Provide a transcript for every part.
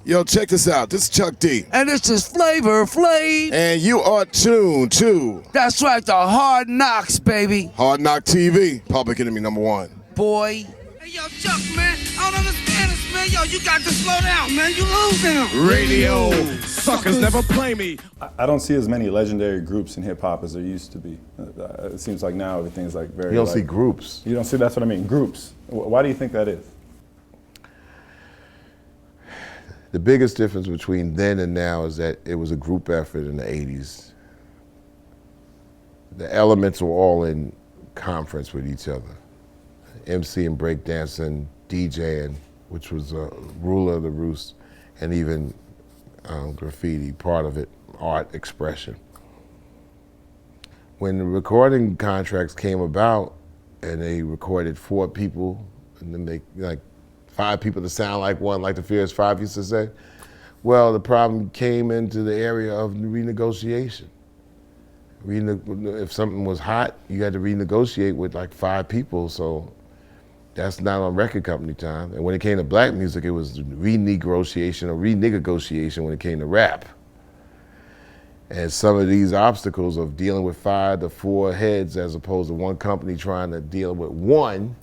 Yo, check this out. This is Chuck D. And this is Flavor Flav. And you are tuned to... That's right, the Hard Knocks, baby. Hard Knock TV, public enemy #1. Boy. Hey, yo, Chuck, man, I don't understand this, man. Yo, you got to slow down, man. You losing. Radio. Suckers never play me. I don't see as many legendary groups in hip-hop as there used to be. It seems like now everything's like very... You don't see groups. You don't see, that's what I mean, groups. Why do you think that is? The biggest difference between then and now is that it was a group effort in the 80s. The elements were all in conference with each other. MC and breakdancing, DJing, which was a ruler of the roost, and even graffiti, part of it, art expression. When the recording contracts came about and they recorded 4 people, and then they, like, 5 people to sound like one, like the Furious 5 used to say. Well, the problem came into the area of renegotiation. If something was hot, you had to renegotiate with like 5 people, so that's not on record company time. And when it came to black music, it was re-negrotiation or re-niggergotiation when it came to rap. And some of these obstacles of dealing with 5 to 4 heads as opposed to one company trying to deal with one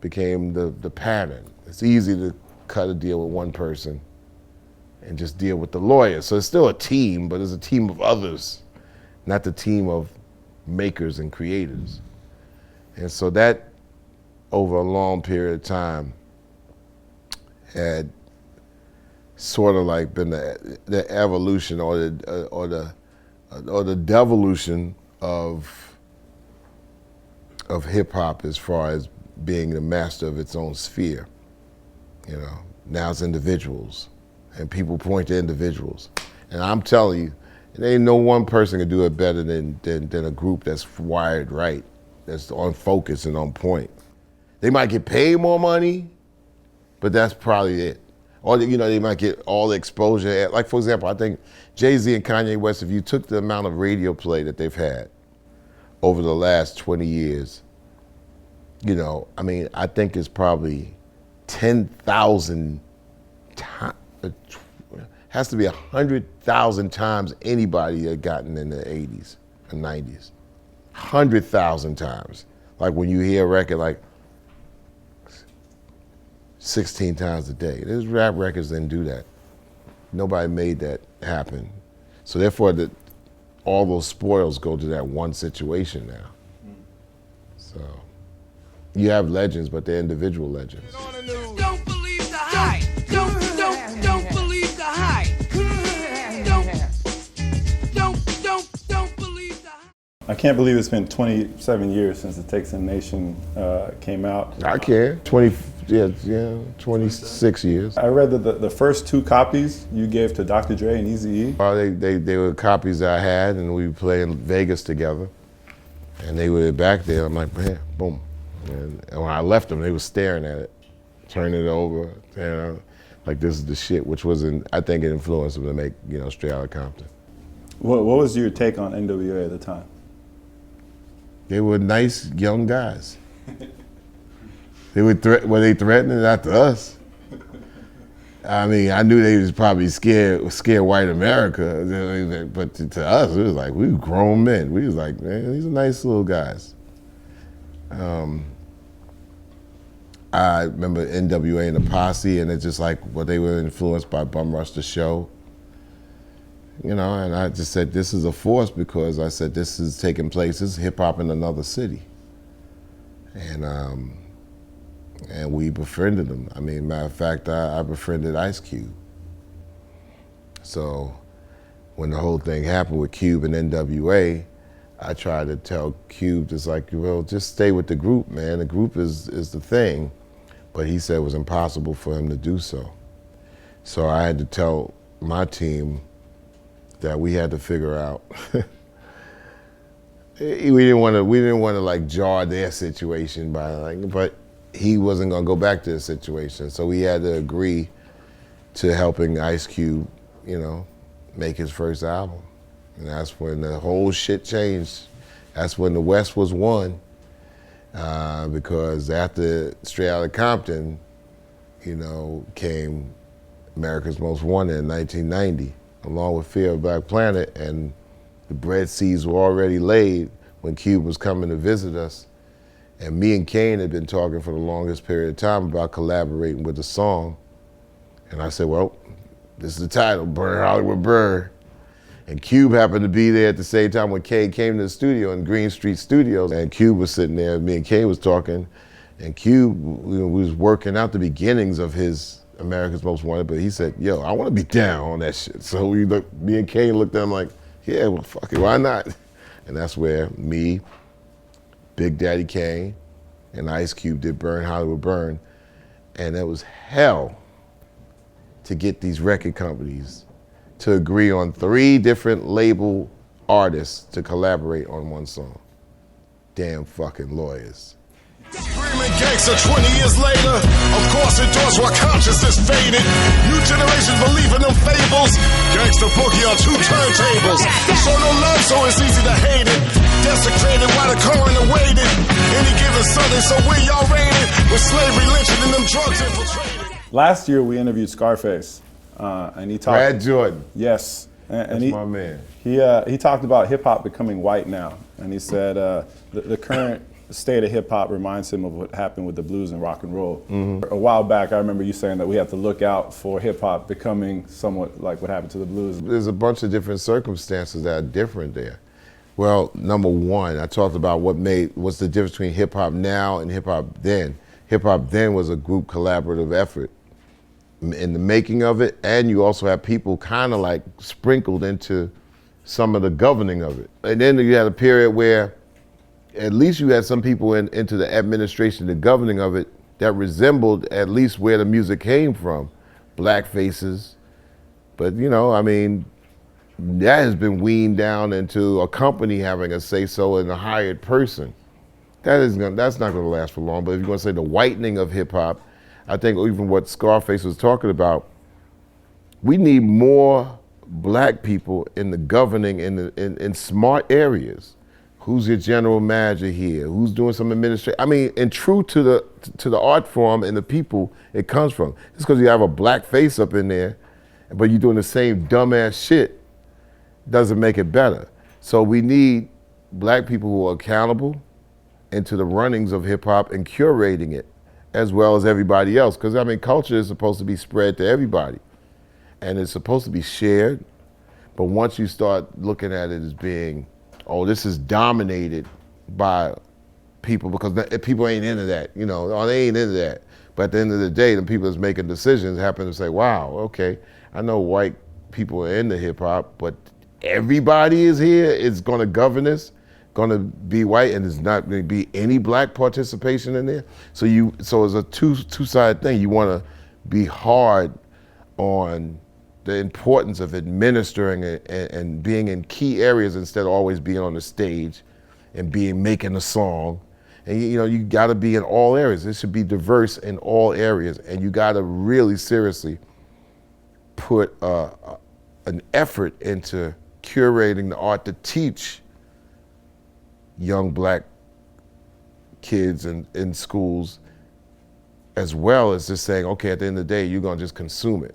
became the pattern. It's easy to cut a deal with one person and just deal with the lawyer. So it's still a team, but it's a team of others, not the team of makers and creators. And so that, over a long period of time, had sort of like been the evolution or the devolution of hip hop as far as being the master of its own sphere. You know, now it's individuals, and people point to individuals. And I'm telling you, there ain't no one person can do it better than a group that's wired right, that's on focus and on point. They might get paid more money, but that's probably it. Or, you know, they might get all the exposure. Like, for example, I think Jay-Z and Kanye West, if you took the amount of radio play that they've had over the last 20 years, you know, I mean, I think it's probably 10,000 times, has to be 100,000 times anybody had gotten in the 80s and 90s. 100,000 times. Like when you hear a record like 16 times a day. Those rap records didn't do that. Nobody made that happen. So therefore, all those spoils go to that one situation now. So. You have legends, but they're individual legends. Don't believe the hype. Don't believe the hype. Don't believe the hype. I can't believe it's been 27 years since the Texan Nation came out. I can. 26 years. I read that the first 2 copies you gave to Dr. Dre and Eazy-E. They were copies that I had, and we played in Vegas together. And they were back there. I'm like, man, boom. And when I left them, they were staring at it, turning it over, like this is the shit, which I think it influenced them to make, you know, Straight Outta Compton. What was your take on N.W.A. at the time? They were nice young guys. They were they threatening? Not to us. I mean, I knew they was probably scared white America, but to us, it was like, we were grown men. We was like, man, these are nice little guys. I remember N.W.A. and the Posse, and it's just like, well, they were influenced by Bum Rush the Show. You know, and I just said, this is a force because I said, this is taking place, this is hip hop in another city. And we befriended them. I mean, matter of fact, I befriended Ice Cube. So when the whole thing happened with Cube and N.W.A., I tried to tell Cube, just like, well, just stay with the group, man. The group is the thing. But he said it was impossible for him to do so. So I had to tell my team that we had to figure out. we didn't want to like jar their situation by like, but he wasn't gonna go back to the situation. So we had to agree to helping Ice Cube, you know, make his first album. And that's when the whole shit changed. That's when the West was won. Because after Straight Outta Compton, you know, came America's Most Wanted in 1990, along with Fear of Black Planet, and the bread seeds were already laid when Cube was coming to visit us. And me and Kane had been talking for the longest period of time about collaborating with the song. And I said, well, this is the title, Burn Hollywood Burn. And Cube happened to be there at the same time when Kane came to the studio in Green Street Studios. And Cube was sitting there, me and Kane was talking. And Cube, we was working out the beginnings of his America's Most Wanted, but he said, yo, I want to be down on that shit. So me and Kane looked at him like, yeah, well, fuck it, why not? And that's where me, Big Daddy Kane, and Ice Cube did Burn Hollywood Burn. And it was hell to get these record companies to agree on 3 different label artists to collaborate on one song. Damn fucking lawyers. Screaming gangster 20 years later, of course endorsed while consciousness faded. New generations believe in them fables. Gangster boogie on 2 turntables. Show no love, so it's easy to hate it. Desecrated while the coroner waited. Any given Sunday, so where y'all raided? With slavery lynching and them drugs infiltrated. Last year we interviewed Scarface, and he talked. Brad Jordan. Yes, and That's my man. He talked about hip hop becoming white now, and he said the current state of hip hop reminds him of what happened with the blues and rock and roll. A while back, I remember you saying that we have to look out for hip hop becoming somewhat like what happened to the blues. There's a bunch of different circumstances that are different there. Well, number one, I talked about what's the difference between hip hop now and hip hop then. Hip hop then was a group collaborative effort in the making of it, and you also have people kind of like sprinkled into some of the governing of it. And then you had a period where at least you had some people into the administration, the governing of it, that resembled at least where the music came from, black faces. But you know, I mean, that has been weaned down into a company having a say-so and a hired person. That's not gonna last for long, but if you're gonna say the whitening of hip hop, I think even what Scarface was talking about, we need more black people in the governing in smart areas. Who's your general manager here? Who's doing some administration? I mean, and true to the art form and the people it comes from. Just because you have a black face up in there, but you're doing the same dumbass shit, doesn't make it better. So we need black people who are accountable into the runnings of hip hop and curating it, as well as everybody else. Because I mean, culture is supposed to be spread to everybody, and it's supposed to be shared. But once you start looking at it as being, oh, this is dominated by people because people ain't into that, you know, or they ain't into that. But at the end of the day, the people that's making decisions happen to say, wow, okay, I know white people are into hip hop, but everybody is here, it's gonna govern this, gonna be white, and there's not gonna be any black participation in there. So it's a two-sided thing. You wanna be hard on the importance of administering it and being in key areas instead of always being on the stage and making a song. And you know, you gotta be in all areas. It should be diverse in all areas, and you gotta really seriously put an effort into curating the art to teach young black kids in schools, as well as just saying, okay, at the end of the day, you're gonna just consume it.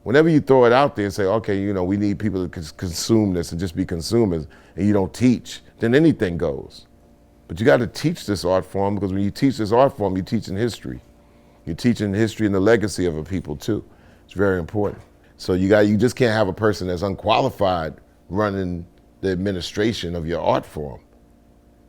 Whenever you throw it out there and say, okay, you know, we need people to consume this and just be consumers, and you don't teach, then anything goes. But you got to teach this art form, because when you teach this art form, you're teaching history. You're teaching history and the legacy of a people too. It's very important. So you just can't have a person that's unqualified running the administration of your art form.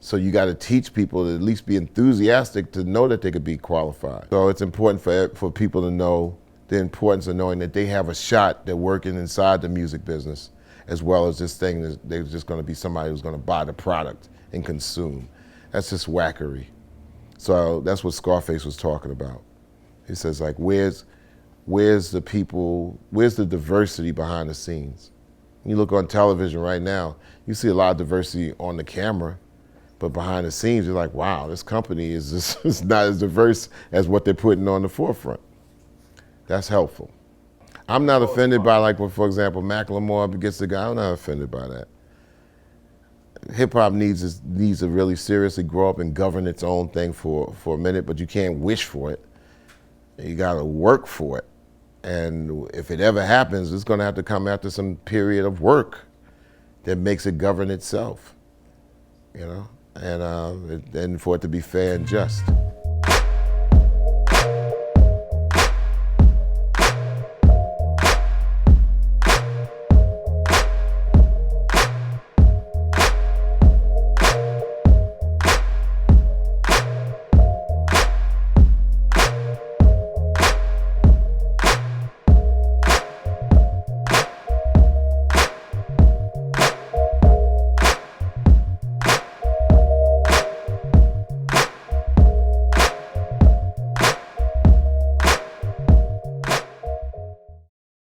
So you got to teach people to at least be enthusiastic to know that they could be qualified. So it's important for people to know the importance of knowing that they have a shot at working inside the music business, as well as this thing that there's just going to be somebody who's going to buy the product and consume. That's just wackery. So that's what Scarface was talking about. He says, like, where's the people, where's the diversity behind the scenes? You look on television right now, you see a lot of diversity on the camera, but behind the scenes, you're like, wow, this company is just is not as diverse as what they're putting on the forefront. That's helpful. I'm not offended by, like, for example, Macklemore gets the guy. I'm not offended by that. Hip hop needs to really seriously grow up and govern its own thing for a minute, but you can't wish for it. You gotta work for it. And if it ever happens, it's going to have to come after some period of work that makes it govern itself, you know, and for it to be fair and just.